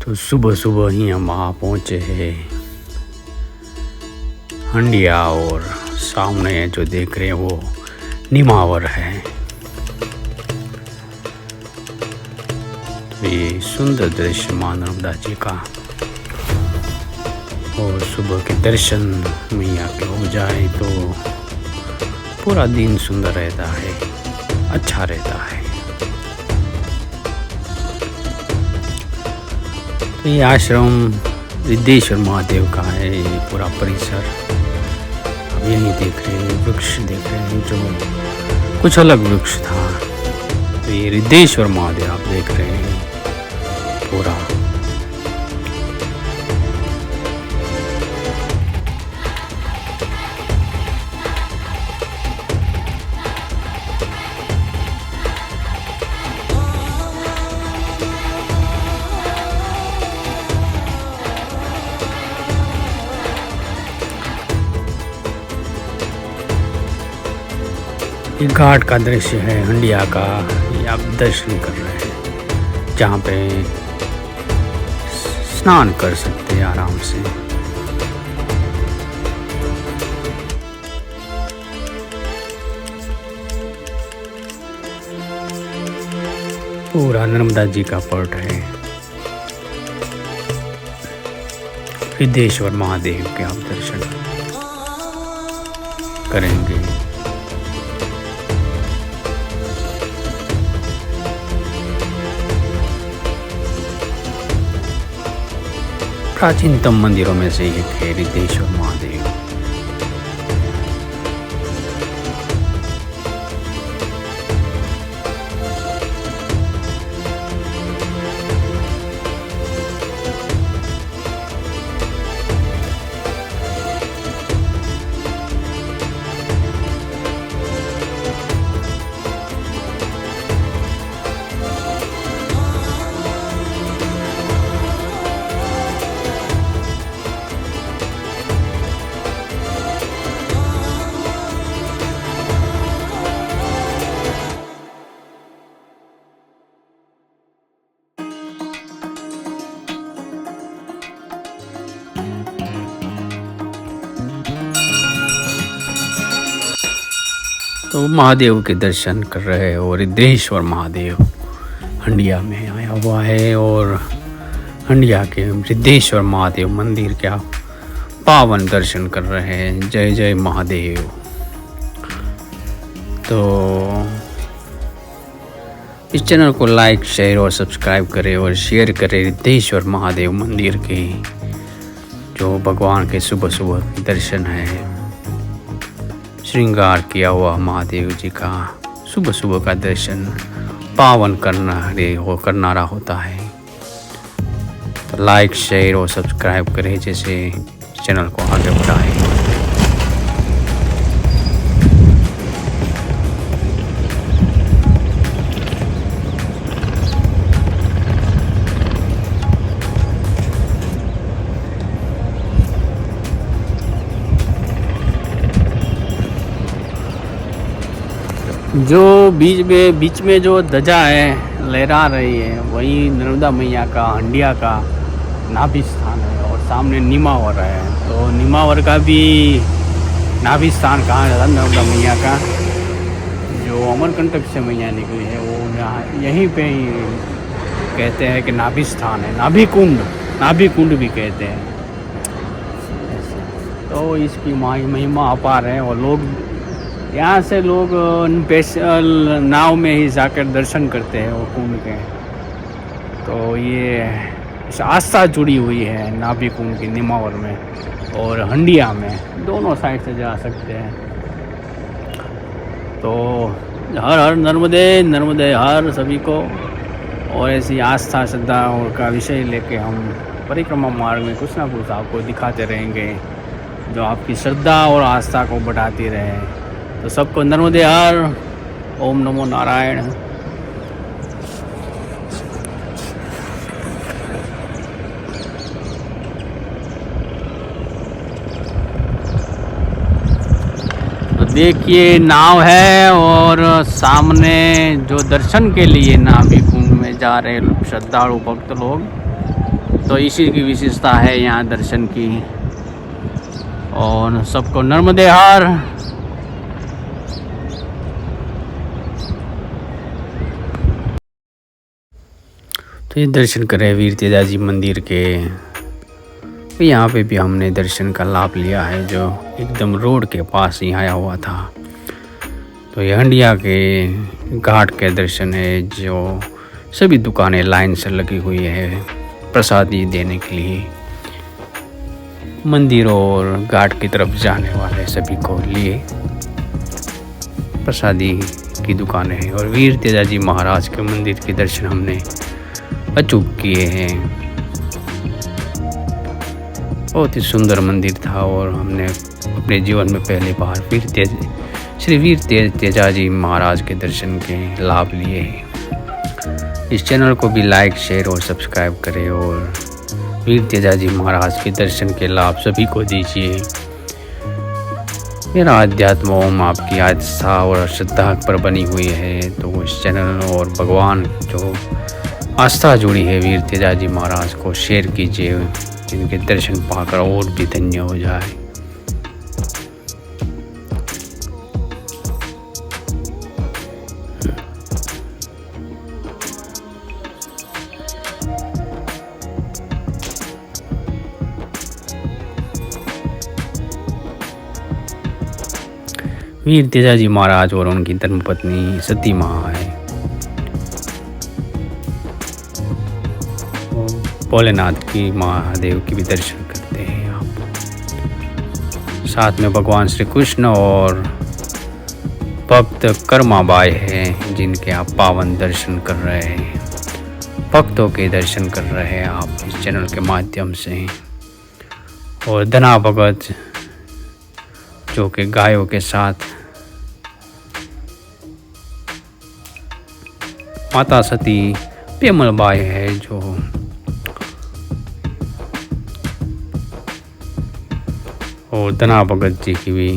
तो सुबह सुबह ही हम वहाँ पहुँचे हैं हंडिया, और सामने जो देख रहे हैं वो निमावर है। तो ये सुंदर दृश्य माँ नर्मदा जी का, और सुबह के दर्शन मैया के हो जाए तो पूरा दिन सुंदर रहता है, अच्छा रहता है। तो ये आश्रम रिद्धेश्वर महादेव का है, ये पूरा परिसर। अब यही देख रहे हैं, वृक्ष देख रहे हैं जो कुछ अलग वृक्ष था। तो ये रिद्धेश्वर महादेव आप देख रहे हैं पूरा। ये घाट का दृश्य है हंडिया का, ये आप दर्शन कर रहे हैं, जहाँ पे स्नान कर सकते हैं आराम से। पूरा नर्मदा जी का पट है, रिद्धेश्वर महादेव के आप दर्शन करेंगे। प्राचीनतम मंदिरों में से एक है रिद्धेश्वर महादेव। तो महादेव के दर्शन कर रहे हैं, और रिद्धेश्वर महादेव हंडिया में आया हुआ है, और हंडिया के रिद्धेश्वर महादेव मंदिर के आप पावन दर्शन कर रहे हैं। जय जय महादेव। तो इस चैनल को लाइक, शेयर और सब्सक्राइब करें, और शेयर करें रिद्धेश्वर महादेव मंदिर के जो भगवान के सुबह सुबह दर्शन है। श्रृंगार किया हुआ महादेव जी का सुबह सुबह का दर्शन पावन करनारा होता है। तो लाइक, शेयर और सब्सक्राइब करें, जैसे चैनल को आगे बढ़ाएं। जो बीच में जो ध्वजा है लहरा रही है, वही नर्मदा मैया का हंडिया का नाभि स्थान है, और सामने निमावर है। तो निमावर का भी नाभि स्थान कहाँ है नर्मदा मैया का, जो अमरकंटक से मैया निकली है, वो यहाँ यहीं पे ही कहते हैं कि नाभि स्थान है, नाभि कुंड भी कहते हैं। तो इसकी महिमा अपार है, और लोग यहाँ से नाव में ही जाकर दर्शन करते हैं वो कुंड के। तो ये आस्था जुड़ी हुई है नाभि कुंड की निमावर में और हंडिया में, दोनों साइड से जा सकते हैं। तो हर हर नर्मदे हर सभी को। और ऐसी आस्था, श्रद्धा और का विषय लेके हम परिक्रमा मार्ग में कुछ ना कुछ आपको दिखाते रहेंगे, जो आपकी श्रद्धा और आस्था को बढ़ाती रहे। तो सबको नर्मदे हर, ओम नमो नारायण। तो देखिए नाव है, और सामने जो दर्शन के लिए नाभि कुंड में जा रहे श्रद्धालु भक्त लोग, तो इसी की विशेषता है यहाँ दर्शन की। और सबको नर्मदे हर। तो ये दर्शन करें वीर तेजाजी मंदिर के। तो यहाँ पे भी हमने दर्शन का लाभ लिया है, जो एकदम रोड के पास ही आया हुआ था। तो ये हंडिया के घाट के दर्शन है, जो सभी दुकानें लाइन से लगी हुई है प्रसादी देने के लिए। मंदिर और घाट की तरफ जाने वाले सभी को लिए प्रसादी की दुकानें हैं। और वीर तेजाजी महाराज के मंदिर के दर्शन हमने अचूक किए हैं। बहुत ही सुंदर मंदिर था और हमने अपने जीवन में पहली बार श्री वीर तेजाजी महाराज के दर्शन के लाभ लिए हैं। इस चैनल को भी लाइक, शेयर और सब्सक्राइब करें और वीर तेजाजी महाराज के दर्शन के लाभ सभी को दीजिए। मेरा अध्यात्म ओम आपकी आस्था और श्रद्धा पर बनी हुई है, तो इस चैनल और भगवान जो आस्था जुड़ी है वीर तेजाजी महाराज को शेयर कीजिए, जिनके दर्शन पाकर और भी धन्य हो जाए। वीर तेजाजी महाराज और उनकी धर्मपत्नी सती माँ है। भोलेनाथ की महादेव की भी दर्शन करते हैं आप। साथ में भगवान श्री कृष्ण और भक्त कर्माबाई हैं, जिनके आप पावन दर्शन कर रहे हैं, भक्तों के दर्शन कर रहे हैं आप इस चैनल के माध्यम से। और धना भगत जो कि गायों के साथ माता सती पेमल बाई है, जो और धना भगत जी की भी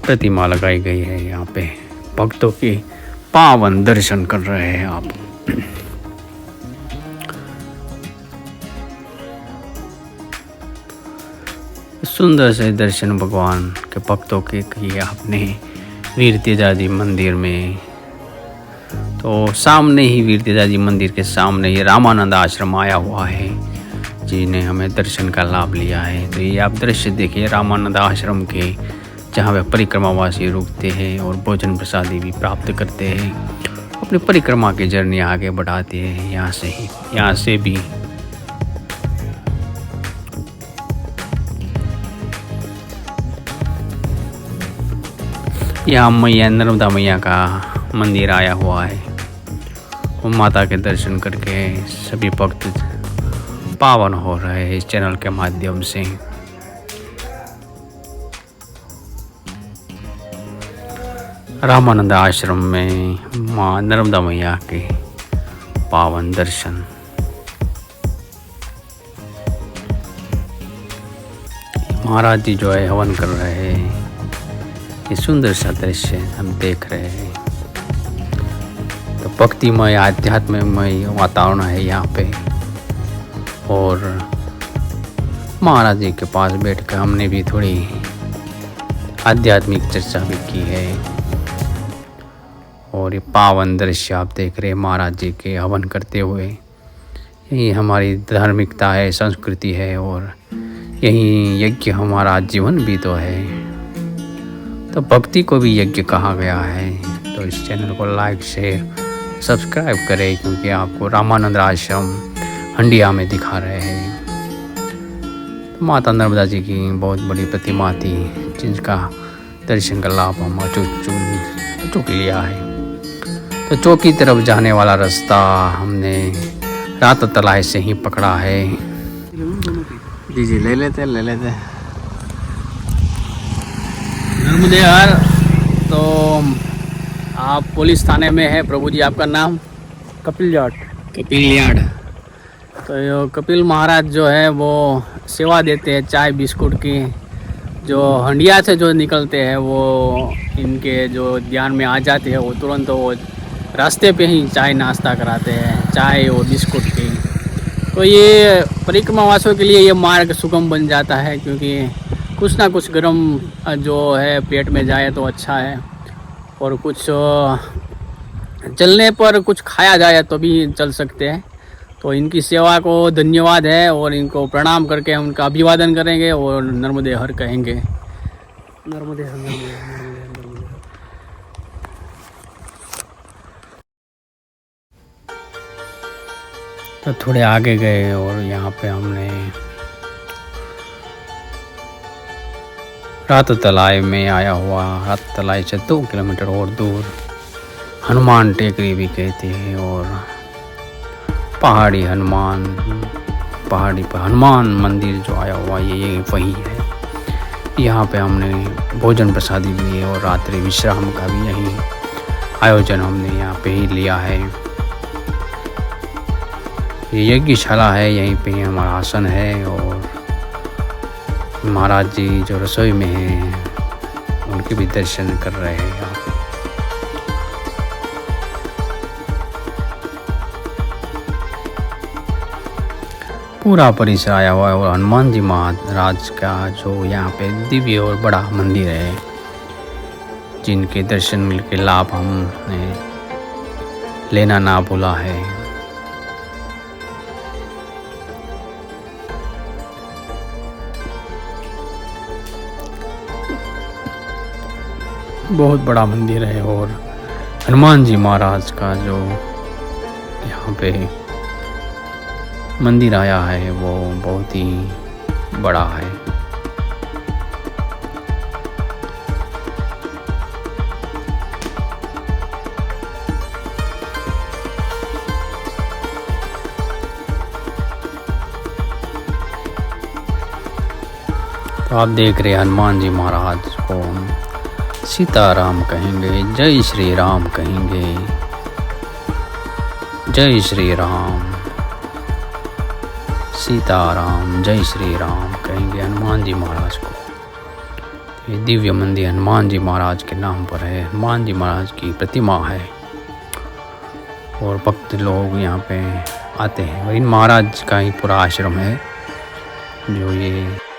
प्रतिमा लगाई गई है। यहाँ पे भक्तों के पावन दर्शन कर रहे हैं आप। सुंदर से दर्शन भगवान के भक्तों के किए आपने वीर तेजाजी मंदिर में। तो सामने ही वीर तेजाजी मंदिर के सामने ही रामानंद आश्रम आया हुआ है, जिन्हें हमें दर्शन का लाभ लिया है। तो ये आप दृश्य देखिए रामानंद आश्रम के, जहाँ पे परिक्रमावासी रुकते हैं और भोजन प्रसादी भी प्राप्त करते हैं, अपनी परिक्रमा की जर्नी आगे बढ़ाते हैं। यहाँ से भी यहाँ मैया नर्मदा मैया का मंदिर आया हुआ है। वो माता के दर्शन करके सभी भक्त पावन हो रहे हैं इस चैनल के माध्यम से। रामानंद आश्रम में माँ नर्मदा मैया के पावन दर्शन। महाराज जी जो है हवन कर रहे हैं, ये सुंदर सा दृश्य हम देख रहे हैं। तो भक्तिमय आध्यात्ममय वातावरण है यहाँ पे। और महाराज जी के पास बैठकर हमने भी थोड़ी आध्यात्मिक चर्चा भी की है। और ये पावन दृश्य आप देख रहे हैं महाराज जी के हवन करते हुए। यही हमारी धार्मिकता है, संस्कृति है, और यही यज्ञ हमारा जीवन भी तो है। तो भक्ति को भी यज्ञ कहा गया है। तो इस चैनल को लाइक, शेयर, सब्सक्राइब करें, क्योंकि आपको रामानंद आश्रम हंडिया में दिखा रहे हैं। तो माता नर्मदा जी की बहुत बड़ी प्रतिमा थी, जिनका दर्शन का लाभ हम चूक लिया है। तो चौकी तरफ जाने वाला रास्ता हमने रात तलाई से ही पकड़ा है। जी ले लेते नर्मदे हर। तो आप पुलिस थाने में है प्रभु जी, आपका नाम? कपिल जाट। तो कपिल महाराज जो है वो सेवा देते हैं चाय बिस्कुट की। जो हंडिया से जो निकलते हैं वो इनके जो ध्यान में आ जाते हैं, वो तुरंत वो रास्ते पे ही चाय नाश्ता कराते हैं, चाय और बिस्कुट की। तो ये परिक्रमावासियों के लिए ये मार्ग सुगम बन जाता है, क्योंकि कुछ ना कुछ गर्म जो है पेट में जाए तो अच्छा है, और कुछ चलने पर कुछ खाया जाए तो भी चल सकते हैं। तो इनकी सेवा को धन्यवाद है, और इनको प्रणाम करके उनका अभिवादन करेंगे और नर्मदे हर कहेंगे। नर्मदे हर, नर्मदे हर, नर्मदे हर। तो थोड़े आगे गए और यहाँ पे हमने रात तलाई में आया हुआ, रात तलाई से 2 किलोमीटर और दूर हनुमान टेकरी भी कहते हैं, और पहाड़ी पर हनुमान मंदिर जो आया हुआ ये वही है। यहाँ पे हमने भोजन प्रसादी लिए और रात्रि विश्राम का भी यही आयोजन हमने यहाँ पे ही लिया है। ये यज्ञशाला है, यहीं पे हमारा आसन है, और महाराज जी जो रसोई में हैं उनके भी दर्शन कर रहे हैं आप। पूरा परिसर आया हुआ है, और हनुमान जी महाराज का जो यहाँ पे दिव्य और बड़ा मंदिर है, जिनके दर्शन के लाभ हमने लेना ना भूला है। बहुत बड़ा मंदिर है, और हनुमान जी महाराज का जो यहाँ पे मंदिर आया है वो बहुत ही बड़ा है। तो आप देख रहे हैं हनुमान जी महाराज को सीताराम कहेंगे, जय श्री राम कहेंगे, जय श्री राम, सीताराम, जय श्री राम कहेंगे हनुमान जी महाराज को। ये दिव्य मंदिर हनुमान जी महाराज के नाम पर है। हनुमान जी महाराज की प्रतिमा है, और भक्त लोग यहाँ पे आते हैं, और इन महाराज का ही पूरा आश्रम है जो ये